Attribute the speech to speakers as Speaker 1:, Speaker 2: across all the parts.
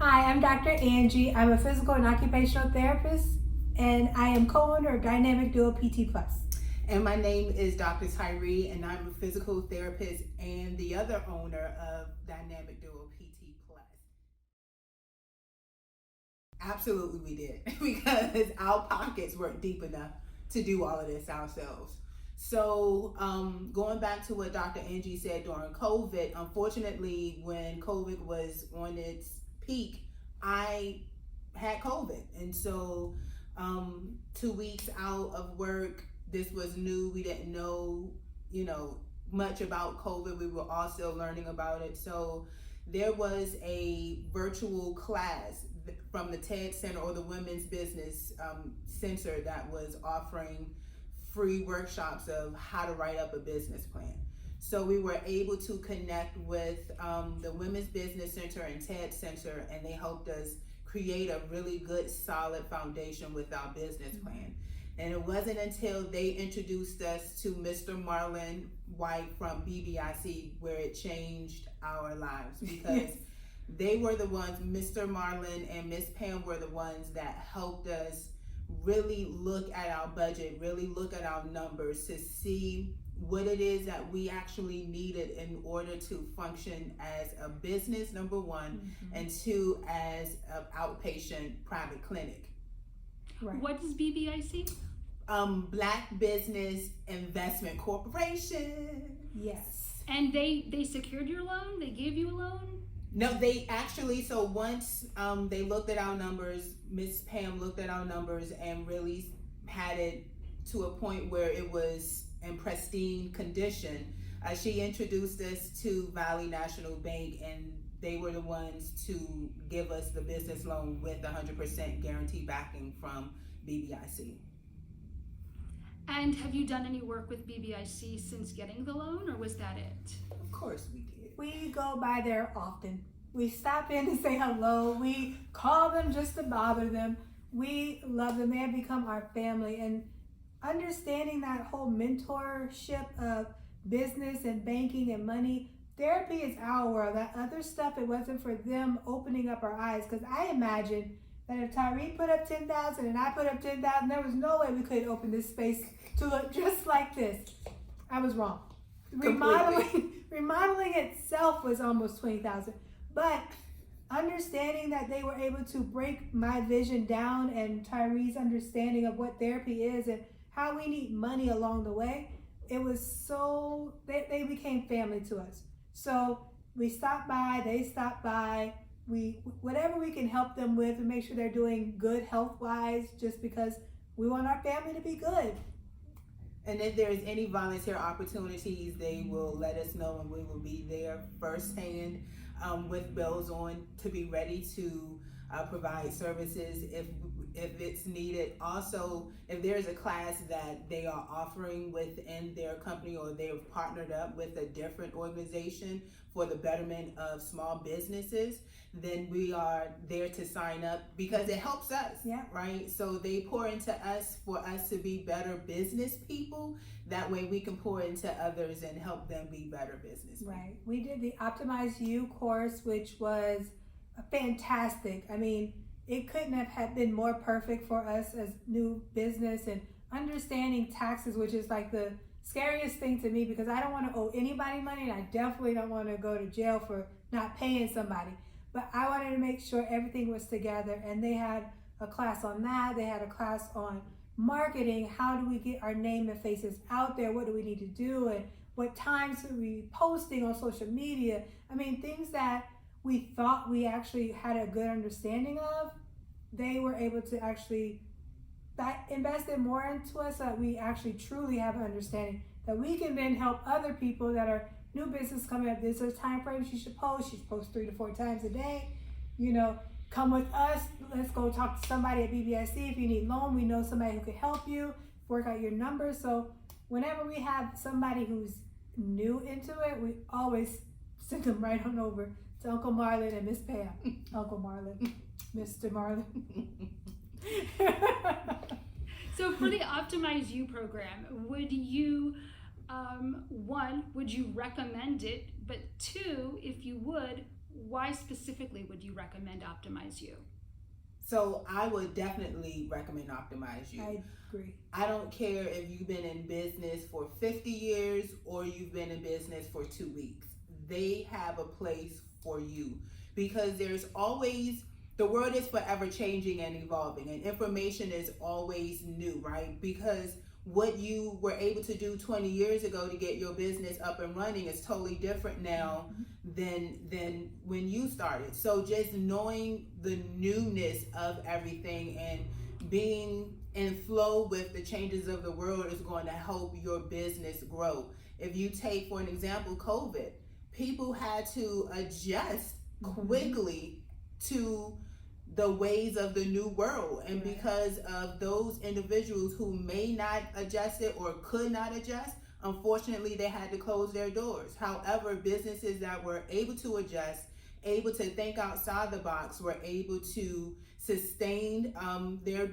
Speaker 1: Hi, I'm Dr. Angie. I'm a physical and occupational therapist, and I am co-owner of Dynamic Duo PT Plus.
Speaker 2: And my name is Dr. Tyre, and I'm a physical therapist and the other owner of Dynamic Duo PT Plus. Absolutely, we did because our pockets weren't deep enough to do all of this ourselves. So, going back to what Dr. Angie said during COVID, unfortunately, when COVID was on its peak, I had COVID. And so, 2 weeks out of work, this was new. We didn't know, much about COVID. We were all still learning about it. So, there was a virtual class from the TED Center or the Women's Business Center that was offering free workshops of how to write up a business plan. So we were able to connect with the Women's Business Center and TED Center, and they helped us create a really good, solid foundation with our business plan. And it wasn't until they introduced us to Mr. Marlon White from BBIC where it changed our lives, because they were the ones, Mr. Marlon and Miss Pam were the ones that helped us really look at our budget, really look at our numbers to see what it is that we actually needed in order to function as a business, number one, and two, as an outpatient private clinic.
Speaker 3: Right. What is BBIC?
Speaker 2: Black Business Investment Corporation.
Speaker 1: Yes.
Speaker 3: And they secured your loan? They gave you a loan?
Speaker 2: No, they actually, so once they looked at our numbers, Miss Pam looked at our numbers and really had it to a point where it was in pristine condition. She introduced us to Valley National Bank, and they were the ones to give us the business loan with 100% guarantee backing from BBIC.
Speaker 3: And have you done any work with BBIC since getting the loan, or was that it?
Speaker 2: Of course we did.
Speaker 1: We go by there often. We stop in to say hello. We call them just to bother them. We love them. They have become our family. And understanding that whole mentorship of business and banking and money, therapy is our world. That other stuff, it wasn't for them opening up our eyes. Because I imagine that if Tyre put up 10,000 and I put up 10,000, there was no way we could open this space to look just like this. I was wrong. Remodeling itself was almost 20,000, but understanding that they were able to break my vision down and Tyre's understanding of what therapy is and how we need money along the way, it was so, they became family to us. So we stopped by, they stopped by, whatever we can help them with and make sure they're doing good health-wise, just because we want our family to be good.
Speaker 2: And if there's any volunteer opportunities, they will let us know, and we will be there firsthand with bells on to be ready to provide services if it's needed. Also, if there's a class that they are offering within their company, or they've partnered up with a different organization for the betterment of small businesses, then we are there to sign up because it helps us, right? So they pour into us for us to be better business people. That way we can pour into others and help them be better business people.
Speaker 1: Right. We did the Optimize You course, which was fantastic. I mean, it couldn't have been more perfect for us as new business, and understanding taxes, which is like the scariest thing to me, because I don't want to owe anybody money, and I definitely don't want to go to jail for not paying somebody. But I wanted to make sure everything was together, and they had a class on that. They had a class on marketing. How do we get our name and faces out there? What do we need to do? And what times are we posting on social media? I mean, things that we thought we actually had a good understanding of, they were able to actually invest in more into us, so that we actually truly have an understanding that we can then help other people that are new business coming up. There's a time frame she should post. She should post 3 to 4 times a day. Come with us. Let's go talk to somebody at BBIC. If you need loan, we know somebody who can help you work out your numbers. So whenever we have somebody who's new into it, we always send them right on over to Uncle Marlon and Miss Pam. Uncle Marlon, Mr. Marlon.
Speaker 3: So for the Optimize You program, would you One, would you recommend it? But two, if you would, why specifically would you recommend Optimize You?
Speaker 2: So I would definitely recommend Optimize You.
Speaker 1: I agree.
Speaker 2: I don't care if you've been in business for 50 years or you've been in business for 2 weeks. They have a place for you because there's always, the world is forever changing and evolving, and information is always new, right? Because what you were able to do 20 years ago to get your business up and running is totally different now than when you started. So just knowing the newness of everything and being in flow with the changes of the world is going to help your business grow. If you take, for an example, COVID, people had to adjust quickly to the ways of the new world, and because of those individuals who may not adjust it or could not adjust, unfortunately they had to close their doors. However, businesses that were able to adjust, able to think outside the box, were able to sustain their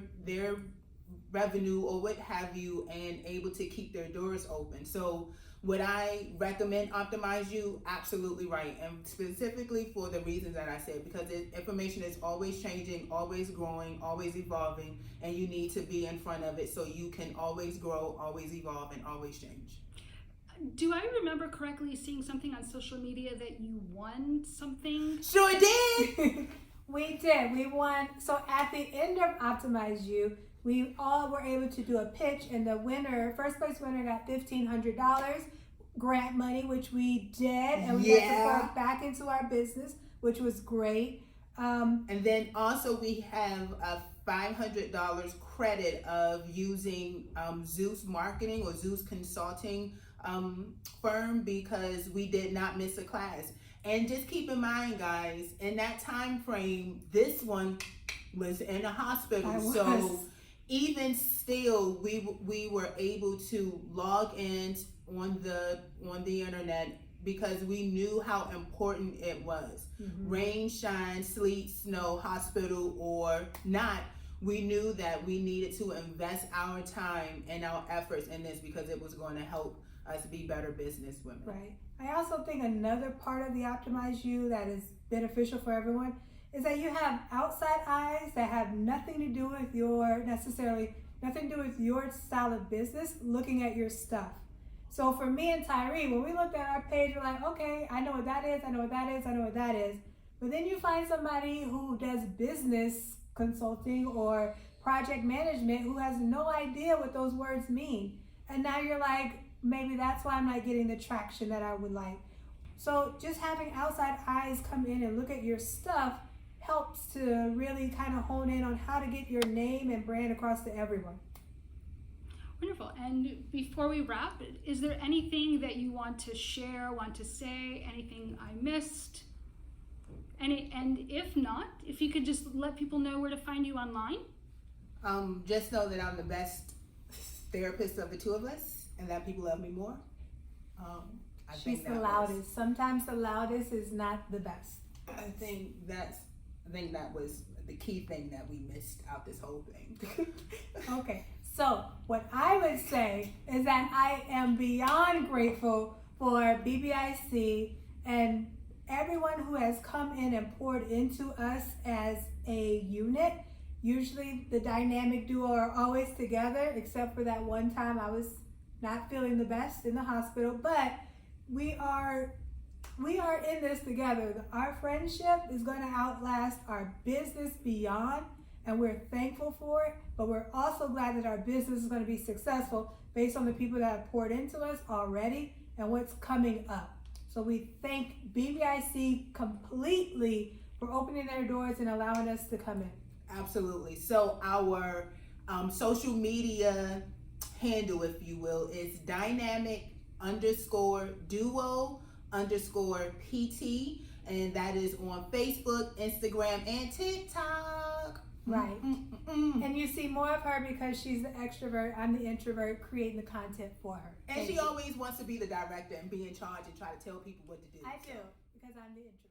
Speaker 2: revenue or what have you, and able to keep their doors open. So would I recommend Optimize You? Absolutely right. And specifically for the reasons that I said, because information is always changing, always growing, always evolving, and you need to be in front of it so you can always grow, always evolve, and always change.
Speaker 3: Do I remember correctly seeing something on social media that you won something?
Speaker 2: Sure did!
Speaker 1: We did. We won. So at the end of Optimize You, we all were able to do a pitch, and the winner, first place winner, got $1,500 grant money, which we did, and we got to put back into our business, which was great.
Speaker 2: And then also we have a $500 credit of using Zeus Marketing or Zeus Consulting firm, because we did not miss a class. And just keep in mind, guys, in that time frame, this one was in a hospital. So even still, we were able to log in on the internet because we knew how important it was. Rain, shine, sleet, snow, hospital or not, we knew that we needed to invest our time and our efforts in this because it was going to help us be better business women.
Speaker 1: Right. I also think another part of the Optimize You that is beneficial for everyone is that you have outside eyes that have nothing to do with nothing to do with your style of business looking at your stuff. So for me and Tyre, when we looked at our page, we're like, okay, I know what that is, I know what that is, I know what that is. But then you find somebody who does business consulting or project management who has no idea what those words mean. And now you're like, maybe that's why I'm not getting the traction that I would like. So just having outside eyes come in and look at your stuff helps to really kind of hone in on how to get your name and brand across to everyone.
Speaker 3: Wonderful. And before we wrap, is there anything that you want to share, want to say, anything I missed? And if not, if you could just let people know where to find you online.
Speaker 2: Just know that I'm the best therapist of the two of us and that people love me more.
Speaker 1: She's the loudest. Sometimes the loudest is not the best.
Speaker 2: I think that was the key thing that we missed out this whole thing.
Speaker 1: Okay, so what I would say is that I am beyond grateful for BBIC and everyone who has come in and poured into us as a unit. Usually the dynamic duo are always together, except for that one time I was not feeling the best in the hospital, but we are in this together. Our friendship is going to outlast our business beyond, and we're thankful for it, but we're also glad that our business is going to be successful based on the people that have poured into us already and what's coming up. So we thank BBIC completely for opening their doors and allowing us to come in.
Speaker 2: Absolutely. So our social media handle, if you will, is dynamic_duo_PT, and that is on Facebook, Instagram, and TikTok.
Speaker 1: Right. And you see more of her because she's the extrovert, I'm the introvert, creating the content for her.
Speaker 2: And she always wants to be the director and be in charge and try to tell people what to do.
Speaker 1: I do, because I'm the introvert.